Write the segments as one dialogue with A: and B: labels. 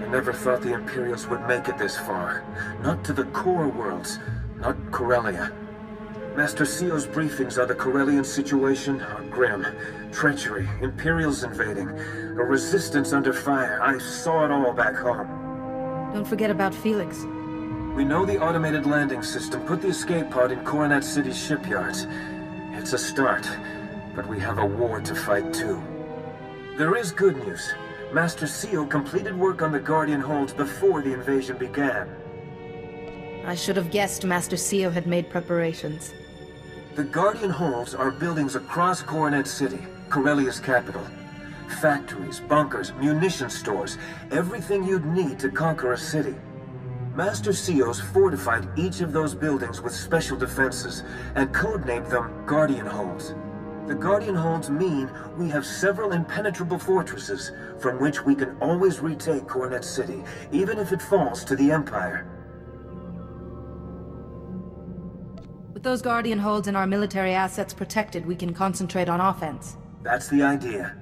A: never thought the Imperials would make it this far. Not to the core worlds, not Corellia. Master Seo's briefings on the Corellian situation are grim. Treachery, Imperials invading, a resistance under fire. I saw it all back home.
B: Don't forget about Felix.
A: We know the automated landing system put the escape pod in Coronet City's shipyards. It's a start, but we have a war to fight too. There is good news. Master Seo completed work on the Guardian holds before the invasion began.
B: I should have guessed Master Seo had made preparations.
A: The Guardian holds are buildings across Coronet City, Corellia's capital. Factories, bunkers, munition stores, everything you'd need to conquer a city. Master Seo's fortified each of those buildings with special defenses, and codenamed them Guardian holds. The Guardian holds mean we have several impenetrable fortresses from which we can always retake Coronet City, even if it falls to the Empire.
B: With those Guardian holds and our military assets protected, we can concentrate on offense.
A: That's the idea.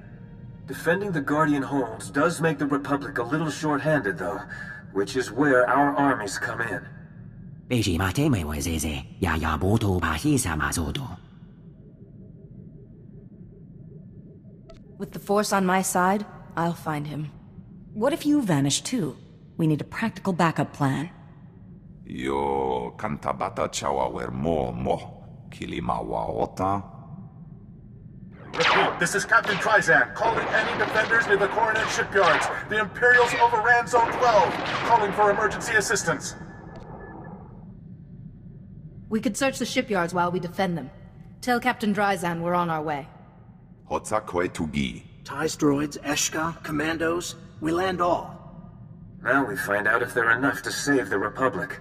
A: Defending the Guardian holds does make the Republic a little short-handed, though, which is where our armies come in.
B: With the Force on my side, I'll find him.
C: What if you vanish too? We need a practical backup plan.
D: Yo kantabata chawa wer mo kilimawa ota.
E: Repeat, this is Captain Trizan, calling any defenders near the Coronet shipyards. The Imperials overran Zone 12, calling for emergency assistance.
B: We could search the shipyards while we defend them. Tell Captain Dryzan we're on our way.
D: Hotza kwe tugi.
F: TIEs, droids, Eshka, commandos, we land all.
A: Now we find out if they're enough to save the Republic.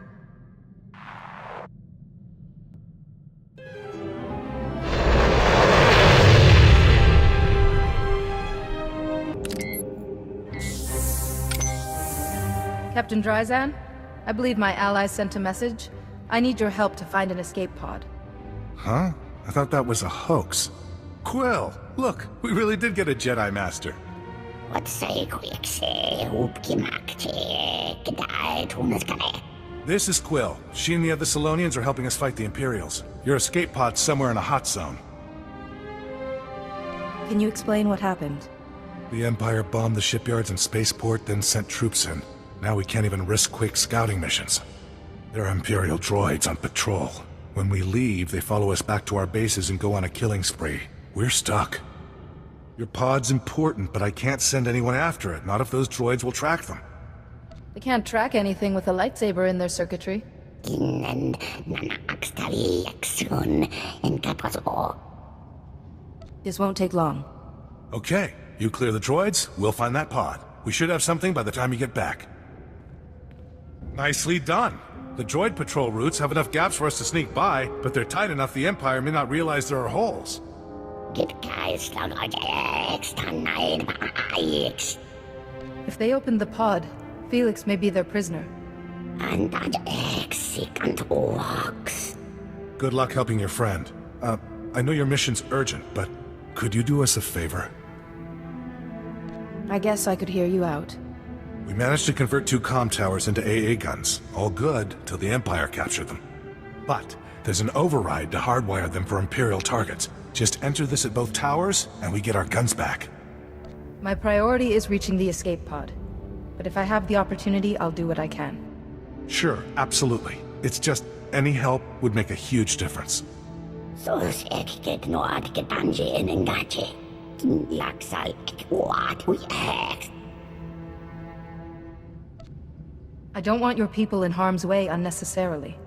B: Captain Dryzan, I believe my allies sent a message. I need your help to find an escape pod.
G: Huh? I thought that was a hoax. Quill, look, we really did get a Jedi Master. This is Quill. She and the other Salonians are helping us fight the Imperials. Your escape pod's somewhere in a hot zone.
B: Can you explain what happened?
G: The Empire bombed the shipyards and spaceport, then sent troops in. Now we can't even risk quick scouting missions. There are Imperial droids on patrol. When we leave, they follow us back to our bases and go on a killing spree. We're stuck. Your pod's important, but I can't send anyone after it, not if those droids will track them.
B: They can't track anything with a lightsaber in their circuitry. This won't take long.
G: Okay, you clear the droids, we'll find that pod. We should have something by the time you get back. Nicely done. The droid patrol routes have enough gaps for us to sneak by, but they're tight enough the Empire may not realize there are holes.
B: If they opened the pod, Felix may be their prisoner.
G: Good luck helping your friend. I know your mission's urgent, but could you do us a favor?
B: I guess I could hear you out.
G: We managed to convert 2 comm towers into AA guns. All good, till the Empire captured them. But there's an override to hardwire them for Imperial targets. Just enter this at both towers, and we get our guns back.
B: My priority is reaching the escape pod. But if I have the opportunity, I'll do what I can.
G: Sure, absolutely. It's just, any help would make a huge difference.
B: I don't want your people in harm's way unnecessarily.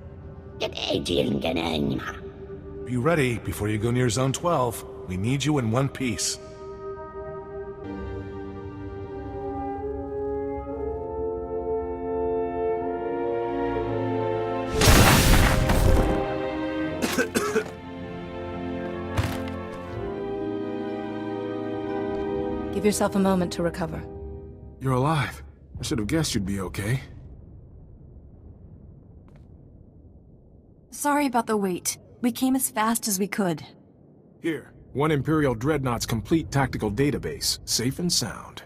G: Be ready before you go near Zone 12. We need you in one piece.
B: Give yourself a moment to recover.
H: You're alive. I should have guessed you'd be okay.
C: Sorry about the wait. We came as fast as we could.
H: Here, one Imperial Dreadnought's complete tactical database, safe and sound.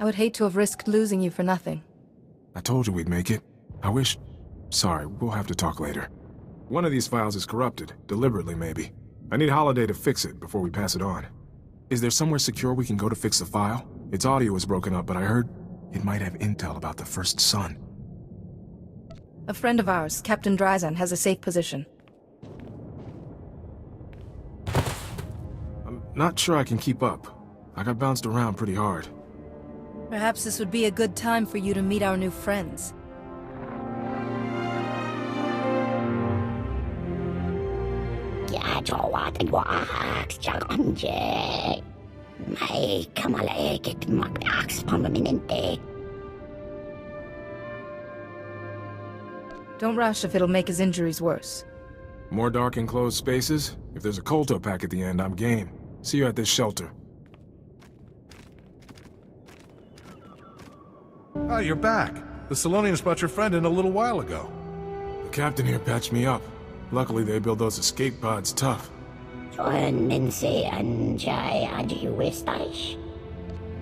B: I would hate to have risked losing you for nothing.
H: I told you we'd make it. I wish... Sorry, we'll have to talk later. One of these files is corrupted, deliberately maybe. I need Holiday to fix it before we pass it on. Is there somewhere secure we can go to fix the file? Its audio is broken up, but I heard it might have intel about the first son.
B: A friend of ours, Captain Dryzan, has a safe position.
H: I'm not sure I can keep up. I got bounced around pretty hard.
B: Perhaps this would be a good time for you to meet our new friends. Don't rush if it'll make his injuries worse.
H: More dark enclosed spaces? If there's a Colto pack at the end, I'm game. See you at this shelter.
G: Oh, you're back. The Salonians brought your friend in a little while ago.
H: The captain here patched me up. Luckily, they build those escape pods tough.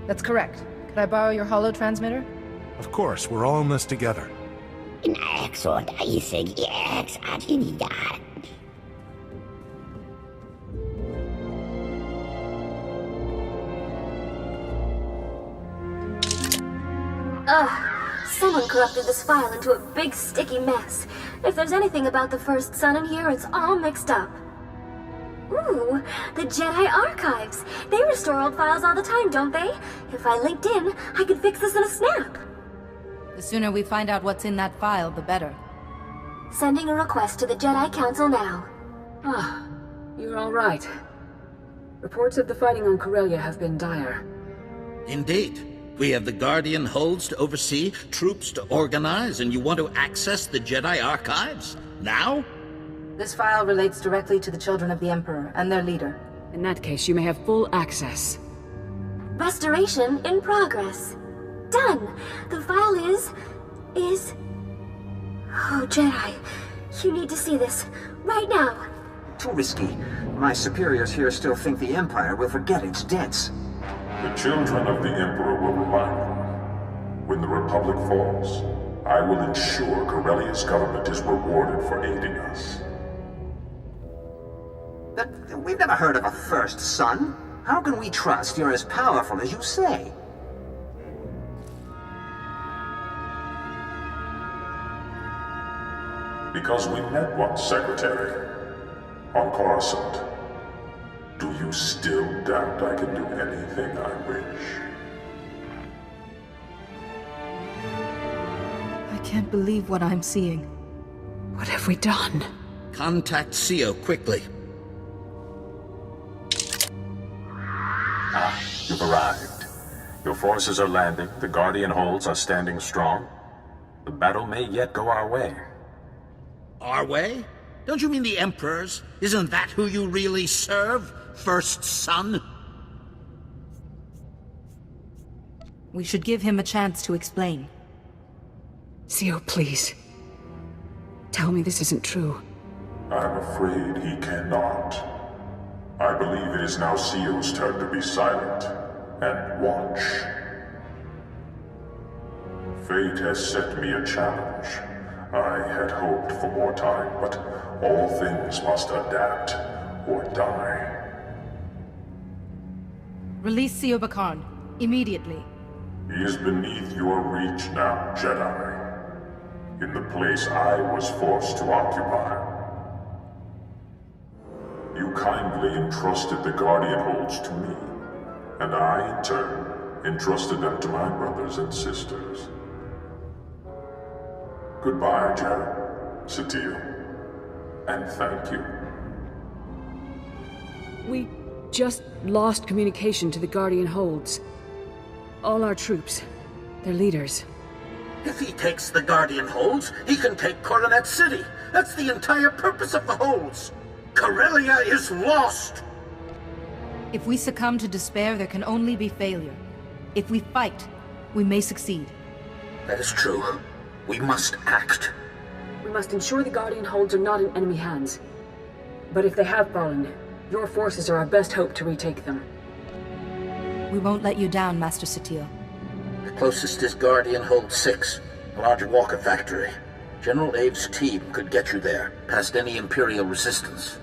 B: That's correct. Could I borrow your holo transmitter?
G: Of course, we're all in this together.
I: Someone corrupted this file into a big sticky mess. If there's anything about the first son in here, it's all mixed up. Ooh, the Jedi Archives. They restore old files all the time, don't they? If I linked in, I could fix this in a snap.
B: The sooner we find out what's in that file, the better.
I: Sending a request to the Jedi Council now.
J: Ah, you're all right. Reports of the fighting on Corellia have been dire.
K: Indeed. We have the Guardian holds to oversee, troops to organize, and you want to access the Jedi Archives? Now?
J: This file relates directly to the children of the Emperor and their leader. In that case, you may have full access.
I: Restoration in progress. Done. The file is... Oh, Jedi. You need to see this. Right now.
A: Too risky. My superiors here still think the Empire will forget its debts.
E: The children of the Emperor will remind them. When the Republic falls, I will ensure Corellia's government is rewarded for aiding us.
A: But we've never heard of a first son. How can we trust you're as powerful as you say?
E: Because we met once, Secretary. On Coruscant. Do you still doubt I can do anything I wish?
B: I can't believe what I'm seeing.
J: What have we done?
K: Contact CO quickly.
E: You've arrived. Your forces are landing, the Guardian holds are standing strong. The battle may yet go our way.
K: Our way? Don't you mean the Emperor's? Isn't that who you really serve? First son?
B: We should give him a chance to explain.
J: CO, please. Tell me this isn't true.
E: I'm afraid he cannot. I believe it is now CO's turn to be silent and watch. Fate has set me a challenge. I had hoped for more time, but all things must adapt or die.
B: Release CO Bakarn, immediately.
E: He is beneath your reach now, Jedi. In the place I was forced to occupy. You kindly entrusted the Guardian holds to me, and I, in turn, entrusted them to my brothers and sisters. Goodbye, Jedi, Satele, and thank you.
J: We just lost communication to the Guardian holds. All our troops, their leaders.
K: If he takes the Guardian holds, he can take Coronet City. That's the entire purpose of the holds. Corellia is lost!
B: If we succumb to despair, there can only be failure. If we fight, we may succeed.
K: That is true. We must act.
J: We must ensure the Guardian holds are not in enemy hands. But if they have fallen, your forces are our best hope to retake them.
B: We won't let you down, Master Satele.
K: The closest is Guardian Hold 6, a large walker factory. General Ave's team could get you there, past any Imperial resistance.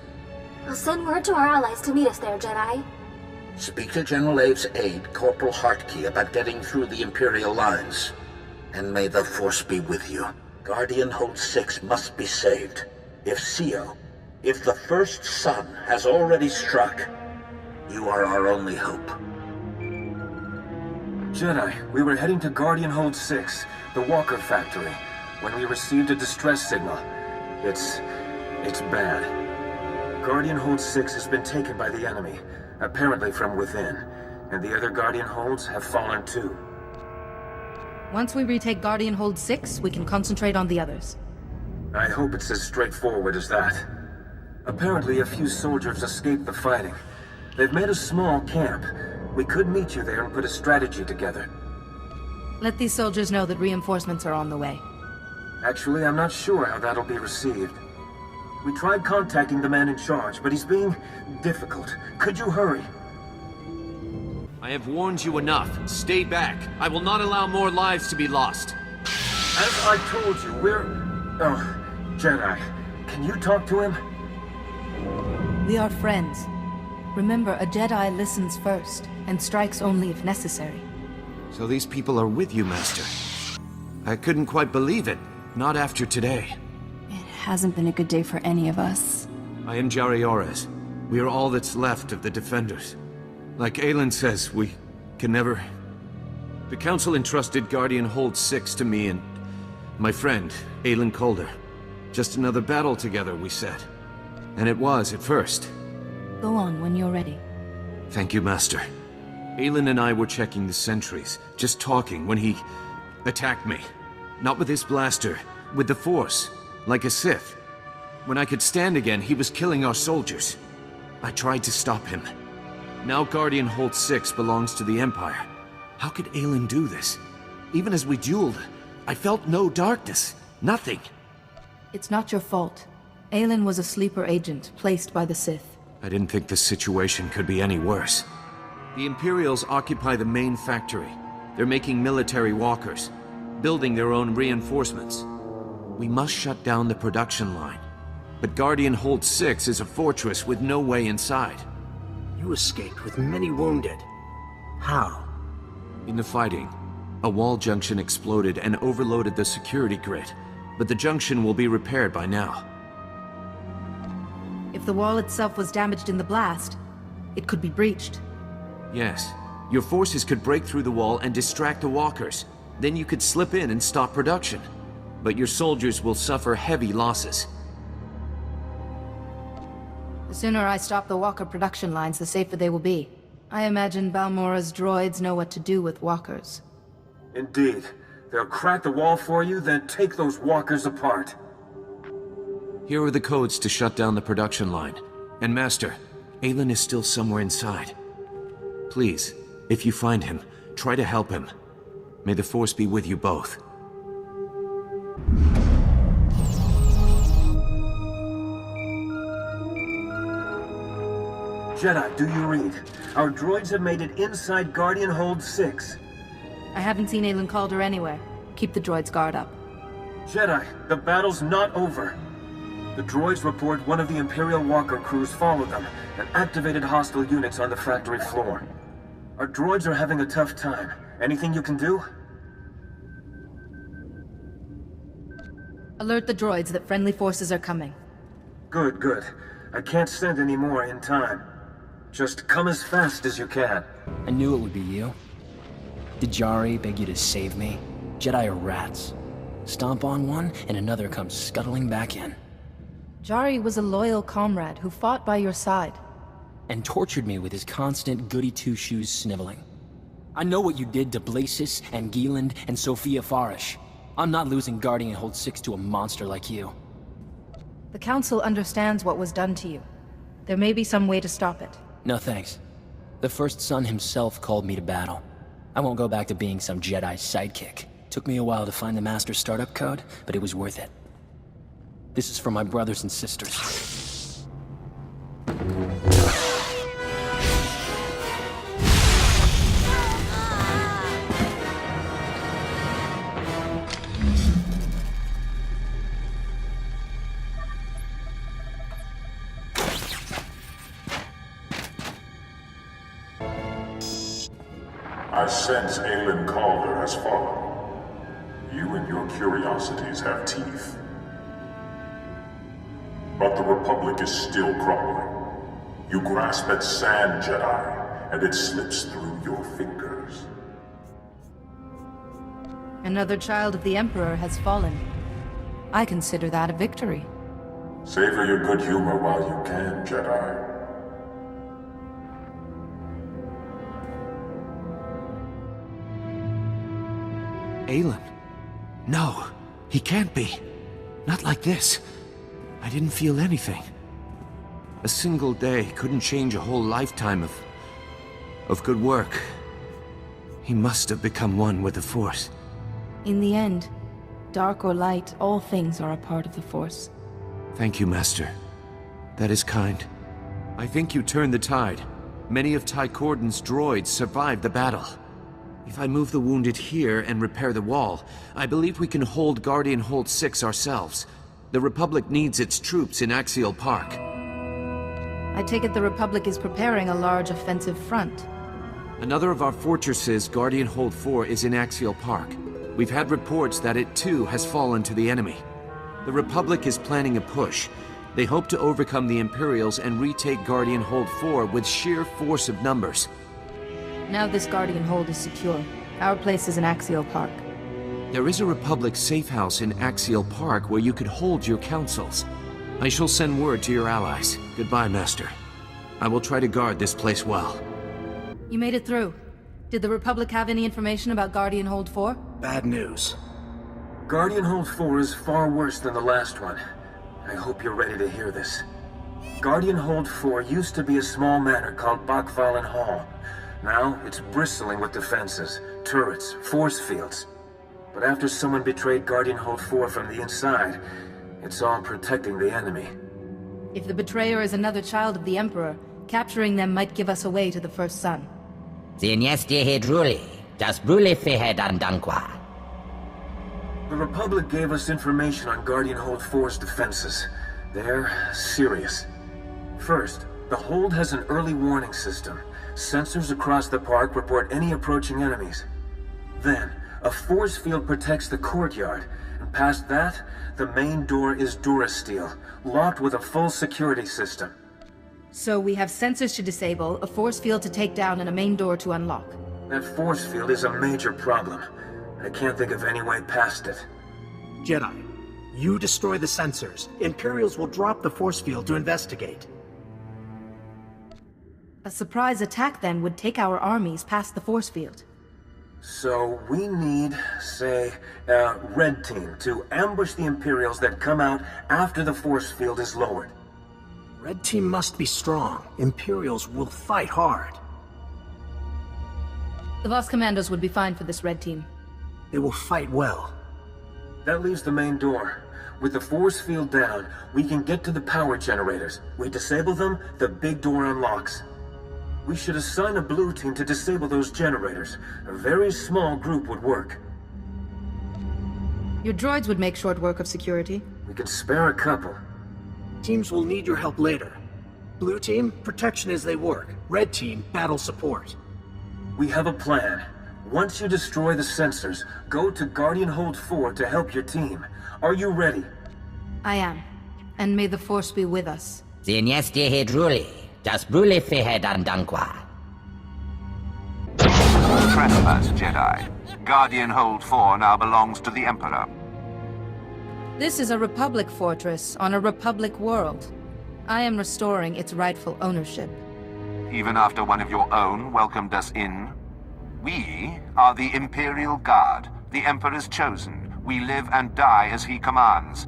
I: I'll send word to our allies to meet us there, Jedi.
K: Speak to General Ave's aide, Corporal Hartkey, about getting through the Imperial lines. And may the Force be with you. Guardian Hold 6 must be saved. If the first sun has already struck, you are our only hope.
A: Jedi, we were heading to Guardian Hold 6, the walker factory, when we received a distress signal. It's bad. Guardian Hold 6 has been taken by the enemy, apparently from within, and the other Guardian Holds have fallen too.
B: Once we retake Guardian Hold 6, we can concentrate on the others.
A: I hope it's as straightforward as that. Apparently a few soldiers escaped the fighting. They've made a small camp. We could meet you there and put a strategy together.
B: Let these soldiers know that reinforcements are on the way.
A: Actually, I'm not sure how that'll be received. We tried contacting the man in charge, but he's being difficult. Could you hurry?
L: I have warned you enough. Stay back. I will not allow more lives to be lost.
A: As I told you, Oh, Jedi, can you talk to him?
B: We are friends. Remember, a Jedi listens first, and strikes only if necessary.
L: So these people are with you, Master. I couldn't quite believe it. Not after today.
M: It hasn't been a good day for any of us.
L: I am Jurriane. We are all that's left of the Defenders. Like Aelin says, we can never... The Council entrusted Guardian Hold 6 to me and my friend, Aelin Calder. Just another battle together, we said. And it was at first.
B: Go on when you're ready.
L: Thank you, Master. Aelin and I were checking the sentries, just talking when he attacked me. Not with his blaster, with the Force, like a Sith. When I could stand again, he was killing our soldiers. I tried to stop him. Now Guardian Hold 6 belongs to the Empire. How could Aelin do this? Even as we dueled, I felt no darkness. Nothing.
B: It's not your fault. Aelin was a sleeper agent, placed by the Sith.
L: I didn't think the situation could be any worse. The Imperials occupy the main factory. They're making military walkers, building their own reinforcements. We must shut down the production line. But Guardian Hold 6 is a fortress with no way inside.
F: You escaped with many wounded. How?
L: In the fighting, a wall junction exploded and overloaded the security grid, but the junction will be repaired by now.
B: If the wall itself was damaged in the blast, it could be breached.
L: Yes. Your forces could break through the wall and distract the walkers. Then you could slip in and stop production. But your soldiers will suffer heavy losses.
B: The sooner I stop the walker production lines, the safer they will be. I imagine Balmora's droids know what to do with walkers.
A: Indeed. They'll crack the wall for you, then take those walkers apart.
L: Here are the codes to shut down the production line. And Master, Aelin is still somewhere inside. Please, if you find him, try to help him. May the Force be with you both.
A: Jedi, do you read? Our droids have made it inside Guardian Hold 6.
B: I haven't seen Aelin Calder anywhere. Keep the droid's guard up.
A: Jedi, the battle's not over. The droids report one of the Imperial walker crews followed them and activated hostile units on the factory floor. Our droids are having a tough time. Anything you can do?
B: Alert the droids that friendly forces are coming.
A: Good, good. I can't send any more in time. Just come as fast as you can.
N: I knew it would be you. Did Jari beg you to save me? Jedi are rats. Stomp on one, and another comes scuttling back in.
B: Jari was a loyal comrade who fought by your side.
N: And tortured me with his constant goody-two-shoes sniveling. I know what you did to Blasis and Gieland and Sophia Farish. I'm not losing Guardian Hold 6 to a monster like you.
B: The Council understands what was done to you. There may be some way to stop it.
N: No thanks. The First Son himself called me to battle. I won't go back to being some Jedi sidekick. Took me a while to find the Master startup code, but it was worth it. This is for my brothers and sisters.
E: I sense Aelin Calder has fallen. You and your curiosities have teeth. But the Republic is still crumbling. You grasp at sand, Jedi, and it slips through your fingers.
B: Another child of the Emperor has fallen. I consider that a victory.
E: Savor your good humor while you can, Jedi.
L: Aelin? No, he can't be. Not like this. I didn't feel anything. A single day couldn't change a whole lifetime of good work. He must have become one with the Force.
B: In the end, dark or light, all things are a part of the Force.
L: Thank you, Master. That is kind. I think you turned the tide. Many of Ty Corden's droids survived the battle. If I move the wounded here and repair the wall, I believe we can hold Guardian Hold 6 ourselves. The Republic needs its troops in Axial Park.
B: I take it the Republic is preparing a large offensive front.
L: Another of our fortresses, Guardian Hold 4, is in Axial Park. We've had reports that it too has fallen to the enemy. The Republic is planning a push. They hope to overcome the Imperials and retake Guardian Hold 4 with sheer force of numbers.
B: Now this Guardian Hold is secure. Our place is in Axial Park.
L: There is a Republic safe house in Axial Park where you could hold your councils. I shall send word to your allies. Goodbye, Master. I will try to guard this place well.
B: You made it through. Did the Republic have any information about Guardian Hold 4?
F: Bad news.
A: Guardian Hold 4 is far worse than the last one. I hope you're ready to hear this. Guardian Hold 4 used to be a small manor called Bakvalen Hall. Now, it's bristling with defenses, turrets, force fields. But after someone betrayed Guardian Hold 4 from the inside, it's all protecting the enemy.
B: If the betrayer is another child of the Emperor, capturing them might give us a way to the First Son.
O: The
A: Republic gave us information on Guardian Hold 4's defenses. They're serious. First, the Hold has an early warning system. Sensors across the park report any approaching enemies. Then, a force field protects the courtyard, and past that, the main door is Durasteel, locked with a full security system.
B: So we have sensors to disable, a force field to take down, and a main door to unlock.
A: That force field is a major problem. I can't think of any way past it.
F: Jedi, you destroy the sensors. Imperials will drop the force field to investigate.
B: A surprise attack then would take our armies past the force field.
A: So we need, say, a red team to ambush the Imperials that come out after the force field is lowered.
F: Red team must be strong. Imperials will fight hard.
B: The Voss Commandos would be fine for this red team.
F: They will fight well.
A: That leaves the main door. With the force field down, we can get to the power generators. We disable them, the big door unlocks. We should assign a blue team to disable those generators. A very small group would work.
B: Your droids would make short work of security.
A: We can spare a couple.
F: Teams will need your help later. Blue team, protection as they work. Red team, battle support.
A: We have a plan. Once you destroy the sensors, go to Guardian Hold 4 to help your team. Are you ready?
B: I am. And may the Force be with us.
P: Trespass, Jedi. Guardian Hold 4 now belongs to the Emperor.
B: This is a Republic fortress on a Republic world. I am restoring its rightful ownership.
P: Even after one of your own welcomed us in? We are the Imperial Guard, the Emperor's chosen. We live and die as he commands.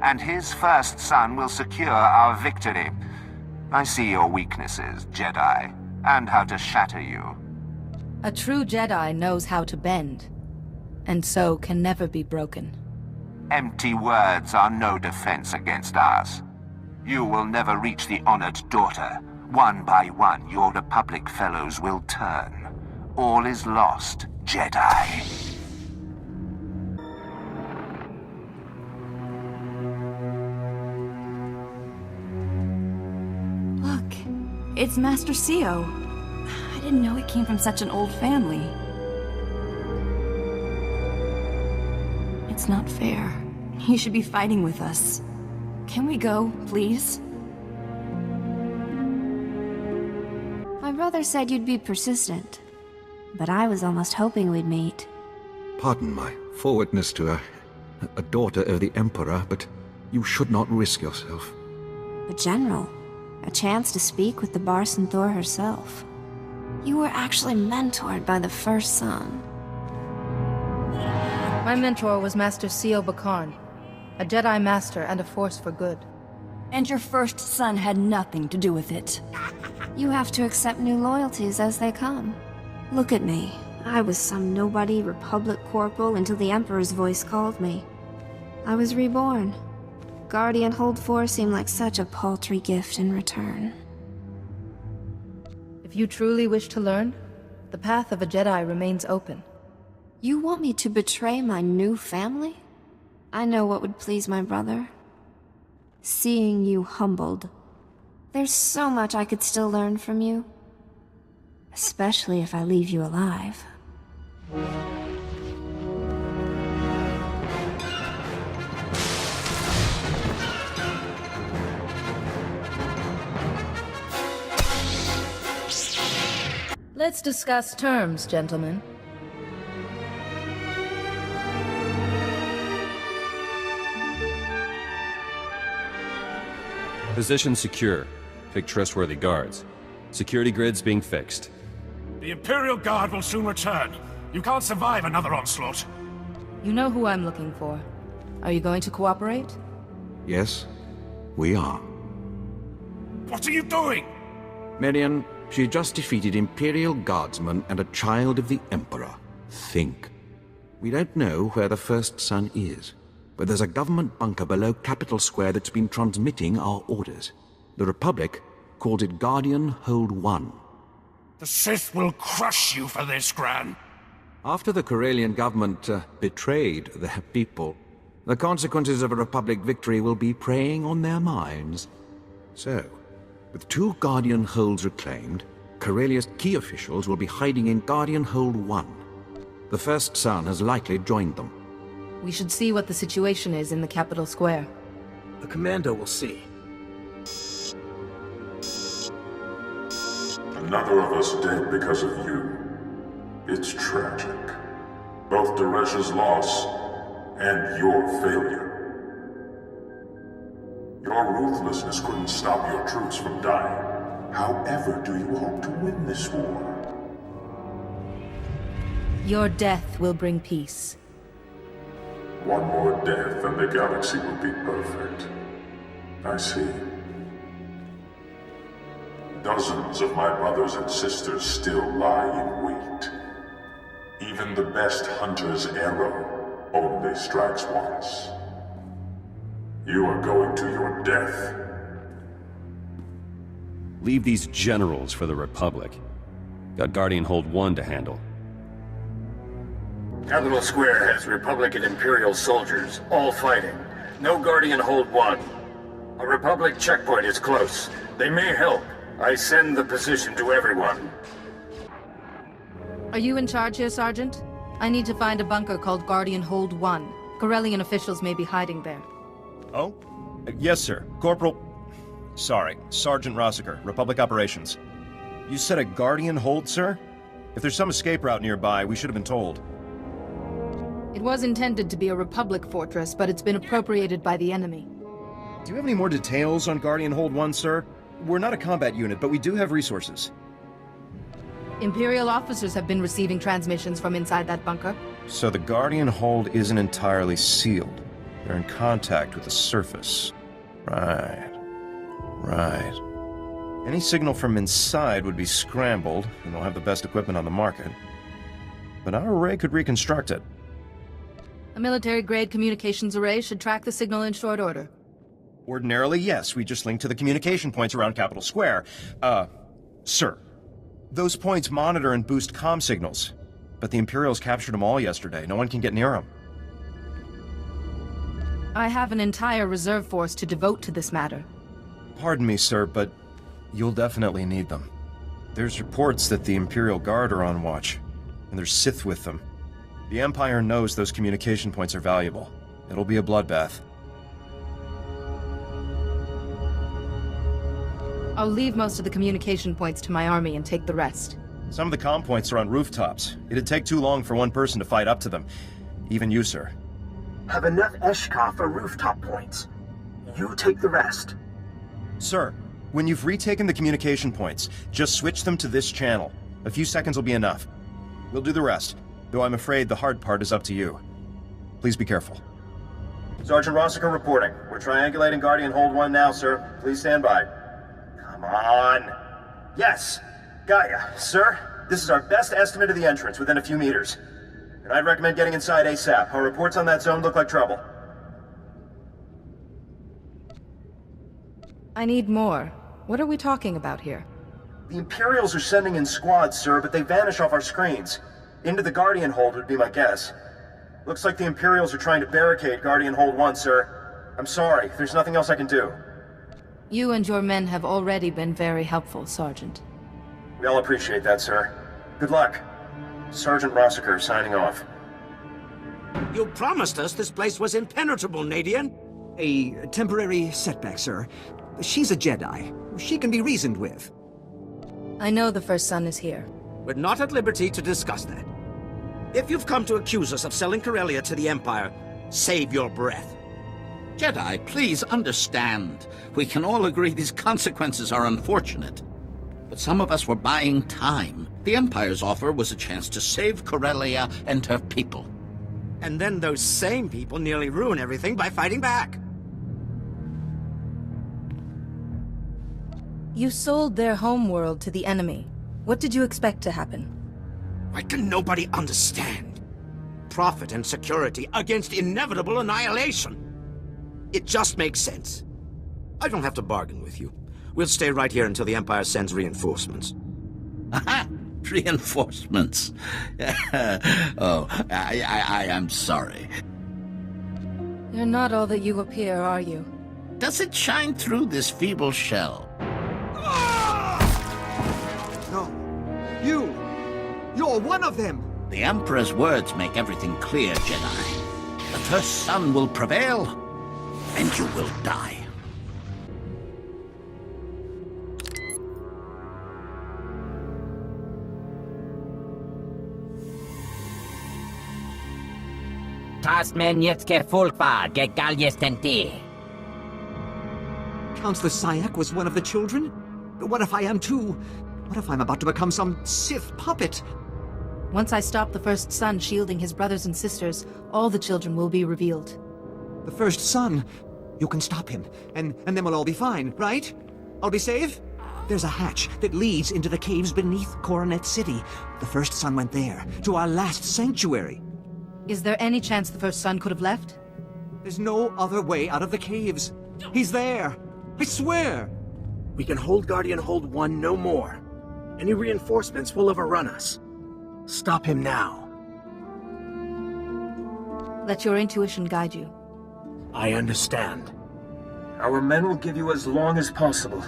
P: And his first son will secure our victory. I see your weaknesses, Jedi, and how to shatter you.
B: A true Jedi knows how to bend, and so can never be broken.
P: Empty words are no defense against us. You will never reach the honored daughter. One by one, your Republic fellows will turn. All is lost, Jedi.
M: Look, it's Master Sio. I didn't know he came from such an old family. It's not fair. You should be fighting with us. Can we go, please?
O: My brother said you'd be persistent, but I was almost hoping we'd meet.
Q: Pardon my forwardness to a daughter of the Emperor, but you should not risk yourself.
O: But General, a chance to speak with the SWTOR herself. You were actually mentored by the first son.
B: My mentor was Master Sio Bakarn, a Jedi Master and a force for good.
M: And your first son had nothing to do with it.
O: You have to accept new loyalties as they come. Look at me. I was some nobody Republic corporal until the Emperor's voice called me. I was reborn. Guardian Hold 4 seemed like such a paltry gift in return.
B: If you truly wish to learn, the path of a Jedi remains open.
O: You want me to betray my new family? I know what would please my brother. Seeing you humbled. There's so much I could still learn from you. Especially if I leave you alive.
B: Let's discuss terms, gentlemen.
R: Position secure. Pick trustworthy guards. Security grids being fixed.
S: The Imperial Guard will soon return. You can't survive another onslaught.
B: You know who I'm looking for. Are you going to cooperate?
Q: Yes, we are.
S: What are you doing?
Q: Marion, she just defeated Imperial Guardsmen and a child of the Emperor. Think. We don't know where the first son is, but there's a government bunker below Capital Square that's been transmitting our orders. The Republic calls it Guardian Hold 1.
S: The Sith will crush you for this, Gran.
Q: After the Corellian government betrayed their people, the consequences of a Republic victory will be preying on their minds. So, with 2 Guardian Holds reclaimed, Corellia's key officials will be hiding in Guardian Hold 1. The first son has likely joined them.
B: We should see what the situation is in the Capital Square.
F: The Commando will see.
E: Another of us dead because of you. It's tragic. Both Daresh's loss and your failure. Your ruthlessness couldn't stop your troops from dying. However do you hope to win this war?
B: Your death will bring peace.
E: One more death and the galaxy will be perfect. I see. Dozens of my brothers and sisters still lie in wait. Even the best hunter's arrow only strikes once. You are going to your death.
R: Leave these generals for the Republic. Got Guardian Hold 1 to handle.
K: Capital Square has Republic and Imperial soldiers, all fighting. No Guardian Hold 1. A Republic checkpoint is close. They may help. I send the position to everyone.
B: Are you in charge here, Sergeant? I need to find a bunker called Guardian Hold 1. Corellian officials may be hiding there.
T: Oh? Yes, sir. Corporal... Sorry, Sergeant Rossiker, Republic Operations. You said a Guardian Hold, sir? If there's some escape route nearby, we should have been told.
B: It was intended to be a Republic fortress, but it's been appropriated by the enemy.
T: Do you have any more details on Guardian Hold 1, sir? We're not a combat unit, but we do have resources.
B: Imperial officers have been receiving transmissions from inside that bunker.
T: So the Guardian Hold isn't entirely sealed. They're in contact with the surface. Right. Any signal from inside would be scrambled, and they'll have the best equipment on the market. But our array could reconstruct it.
B: A military-grade communications array should track the signal in short order.
T: Ordinarily, yes. We just link to the communication points around Capital Square. Sir. Those points monitor and boost comm signals. But the Imperials captured them all yesterday. No one can get near them.
B: I have an entire reserve force to devote to this matter.
T: Pardon me, sir, but you'll definitely need them. There's reports that the Imperial Guard are on watch, and there's Sith with them. The Empire knows those communication points are valuable. It'll be a bloodbath.
B: I'll leave most of the communication points to my army and take the rest.
T: Some of the comm points are on rooftops. It'd take too long for one person to fight up to them. Even you, sir.
F: Have enough Eshka for rooftop points. You take the rest.
T: Sir, when you've retaken the communication points, just switch them to this channel. A few seconds will be enough. We'll do the rest, though I'm afraid the hard part is up to you. Please be careful. Sergeant Rossiter reporting. We're triangulating Guardian Hold 1 now, sir. Please stand by. Come on. Yes. Gaia, sir, this is our best estimate of the entrance within a few meters. And I'd recommend getting inside ASAP. Our reports on that zone look like trouble.
B: I need more. What are we talking about here?
T: The Imperials are sending in squads, sir, but they vanish off our screens. Into the Guardian Hold would be my guess. Looks like the Imperials are trying to barricade Guardian Hold 1, sir. I'm sorry, there's nothing else I can do.
B: You and your men have already been very helpful, Sergeant.
T: We all appreciate that, sir. Good luck. Sergeant Rossiter signing off.
U: You promised us this place was impenetrable, Nadian.
V: A temporary setback, sir. She's a Jedi. She can be reasoned with.
B: I know the First Son is here.
U: We're not at liberty to discuss that. If you've come to accuse us of selling Corellia to the Empire, save your breath.
K: Jedi, please understand. We can all agree these consequences are unfortunate. But some of us were buying time. The Empire's offer was a chance to save Corellia and her people.
U: And then those same people nearly ruin everything by fighting back.
B: You sold their homeworld to the enemy. What did you expect to happen?
U: Why can nobody understand? Profit and security against inevitable annihilation. It just makes sense. I don't have to bargain with you. We'll stay right here until the Empire sends reinforcements.
K: Aha! Reinforcements. Oh, I am sorry.
B: You're not all that you appear, are you?
K: Does it shine through this feeble shell?
V: No. You're one of them!
K: The Emperor's words make everything clear, Jedi. The First Son will prevail, and you will die.
V: Counselor Sayak was one of the children? But what if I am too? What if I'm about to become some Sith puppet?
B: Once I stop the First Son shielding his brothers and sisters, all the children will be revealed.
V: The First Son? You can stop him, and then we'll all be fine, right? I'll be safe? There's a hatch that leads into the caves beneath Coronet City. The First Son went there, to our last sanctuary.
B: Is there any chance the First Son could have left?
V: There's no other way out of the caves. He's there. I swear.
F: We can hold Guardian Hold 1 no more. Any reinforcements will overrun us. Stop him now.
B: Let your intuition guide you.
F: I understand.
A: Our men will give you as long as possible,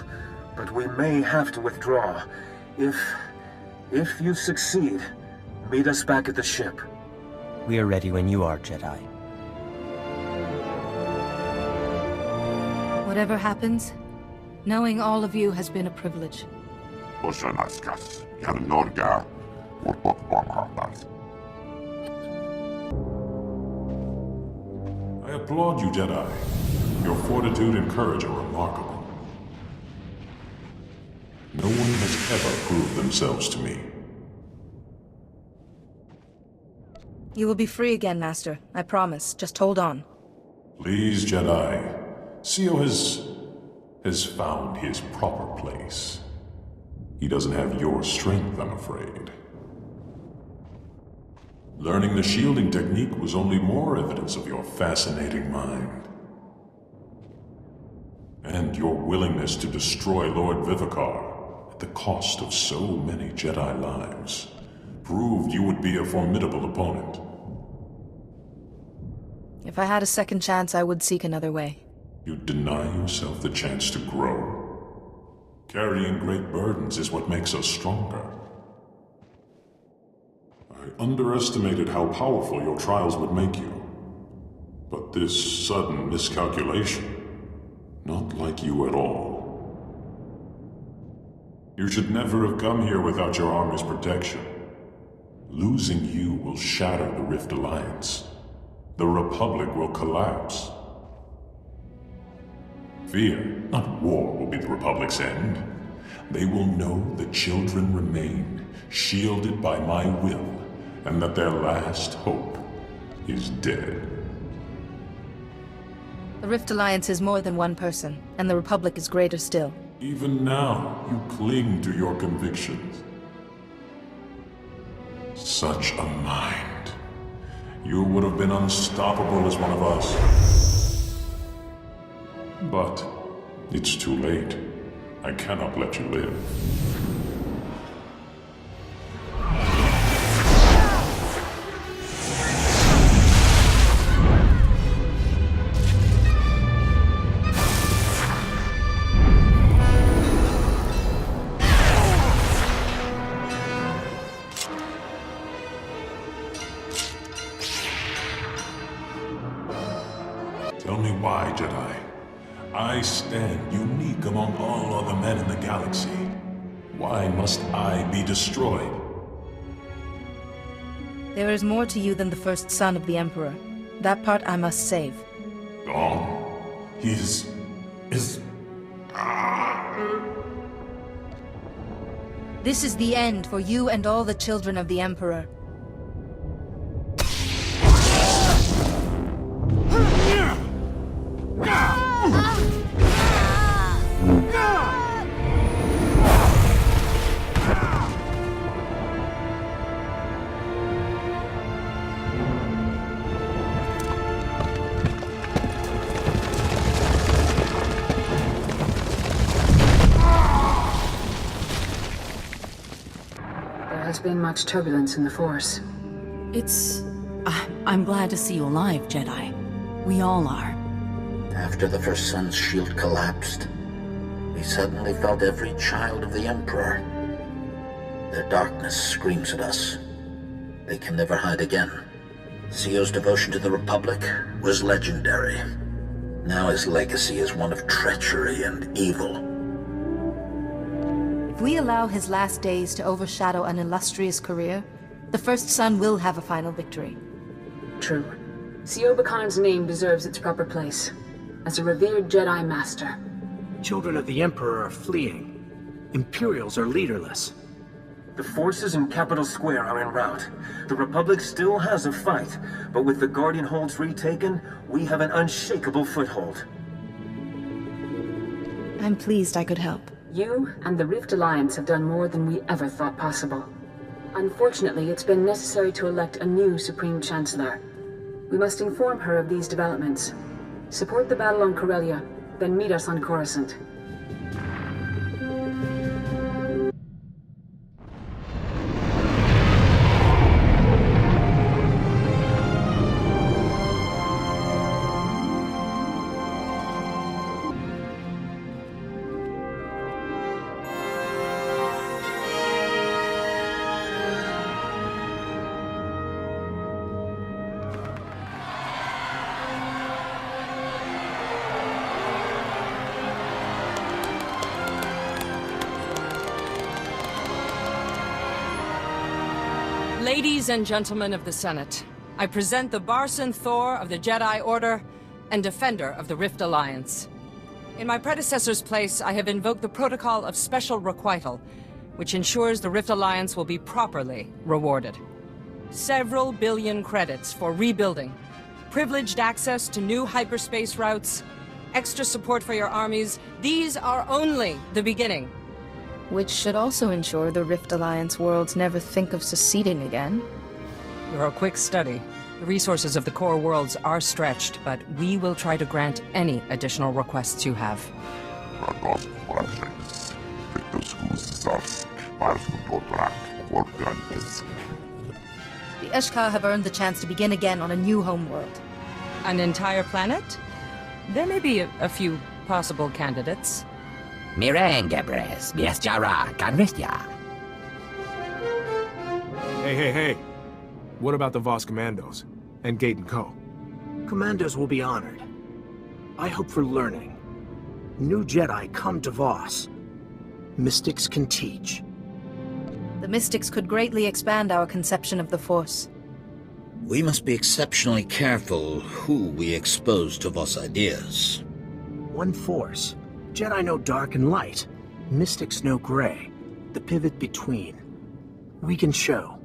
A: but we may have to withdraw. If you succeed, meet us back at the ship.
W: We are ready when you are, Jedi.
B: Whatever happens, knowing all of you has been a privilege.
E: I applaud you, Jedi. Your fortitude and courage are remarkable. No one has ever proved themselves to me.
B: You will be free again, Master. I promise. Just hold on.
E: Please, Jedi. Sio has found his proper place. He doesn't have your strength, I'm afraid. Learning the shielding technique was only more evidence of your fascinating mind. And your willingness to destroy Lord Vivicar at the cost of so many Jedi lives proved you would be a formidable opponent.
B: If I had a second chance, I would seek another way.
E: You deny yourself the chance to grow. Carrying great burdens is what makes us stronger. I underestimated how powerful your trials would make you. But this sudden miscalculation, not like you at all. You should never have come here without your army's protection. Losing you will shatter the Rift Alliance. The Republic will collapse. Fear, not war, will be the Republic's end. They will know the children remain, shielded by my will, and that their last hope is dead.
B: The Rift Alliance is more than one person, and the Republic is greater still.
E: Even now, you cling to your convictions. Such a mind. You would have been unstoppable as one of us. But it's too late. I cannot let you live. Tell me why, Jedi. I stand unique among all other men in the galaxy. Why must I be destroyed?
B: There is more to you than the first son of the Emperor. That part I must save.
E: Gone? Is...
B: This is the end for you and all the children of the Emperor.
C: There has been much turbulence in the Force.
D: I'm glad to see you alive, Jedi. We all are.
K: After the first sun's shield collapsed, we suddenly felt every child of the Emperor. Their darkness screams at us. They can never hide again. CEO's devotion to the Republic was legendary. Now his legacy is one of treachery and evil.
B: If we allow his last days to overshadow an illustrious career, the first son will have a final victory.
C: True. CEO Bakan's name deserves its proper place. As a revered Jedi Master.
F: Children of the Emperor are fleeing. Imperials are leaderless.
A: The forces in Capital Square are en route. The Republic still has a fight, but with the Guardian Holds retaken, we have an unshakable foothold.
B: I'm pleased I could help.
C: You and the Rift Alliance have done more than we ever thought possible. Unfortunately, it's been necessary to elect a new Supreme Chancellor. We must inform her of these developments. Support the battle on Corellia, then meet us on Coruscant.
H: Ladies and gentlemen of the Senate, I present the Barson Thor of the Jedi Order and Defender of the Rift Alliance. In my predecessor's place, I have invoked the Protocol of Special Requital, which ensures the Rift Alliance will be properly rewarded. Several billion credits for rebuilding, privileged access to new hyperspace routes, extra support for your armies, these are only the beginning.
B: Which should also ensure the Rift Alliance worlds never think of seceding again.
H: You're a quick study. The resources of the core worlds are stretched, but we will try to grant any additional requests you have.
B: The Eshkar have earned the chance to begin again on a new homeworld.
H: An entire planet? There may be a few possible candidates.
X: Hey, hey, hey.
G: What about the Voss Commandos? And Gate & Co.?
F: Commandos will be honored. I hope for learning. New Jedi come to Voss. Mystics can teach.
B: The Mystics could greatly expand our conception of the Force.
K: We must be exceptionally careful who we expose to Voss ideas.
F: One Force. Jedi know dark and light. Mystics know gray. The pivot between. We can show.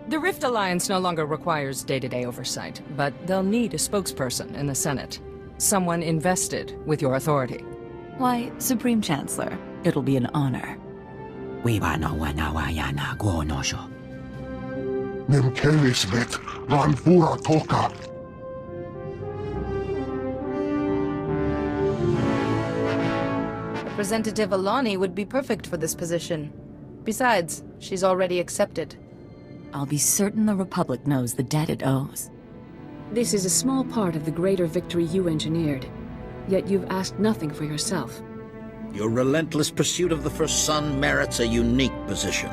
H: The Rift Alliance no longer requires day-to-day oversight, but they'll need a spokesperson in the Senate. Someone invested with your authority.
D: Why, Supreme Chancellor, it'll be an honor.
B: Representative Alani would be perfect for this position. Besides, she's already accepted.
D: I'll be certain the Republic knows the debt it owes.
C: This is a small part of the greater victory you engineered. Yet you've asked nothing for yourself.
K: Your relentless pursuit of the First Son merits a unique position.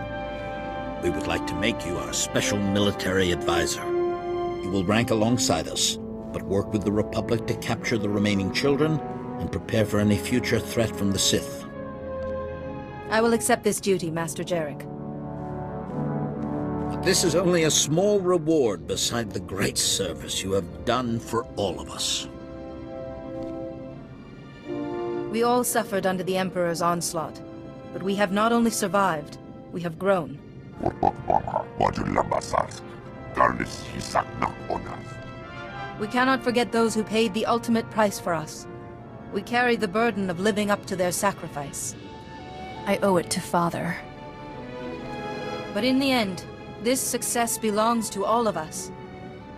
K: We would like to make you our special military advisor. You will rank alongside us, but work with the Republic to capture the remaining children and prepare for any future threat from the Sith.
B: I will accept this duty, Master Jarek.
K: But this is only a small reward beside the great service you have done for all of us.
B: We all suffered under the Emperor's onslaught, but we have not only survived, we have grown. We cannot forget those who paid the ultimate price for us. We carry the burden of living up to their sacrifice.
D: I owe it to Father.
B: But in the end, this success belongs to all of us.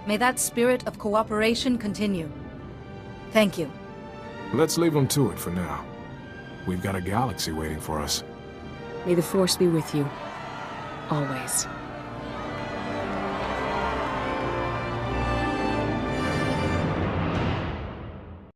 B: May that spirit of cooperation continue. Thank you.
G: Let's leave them to it for now. We've got a galaxy waiting for us.
C: May the Force be with you. Always.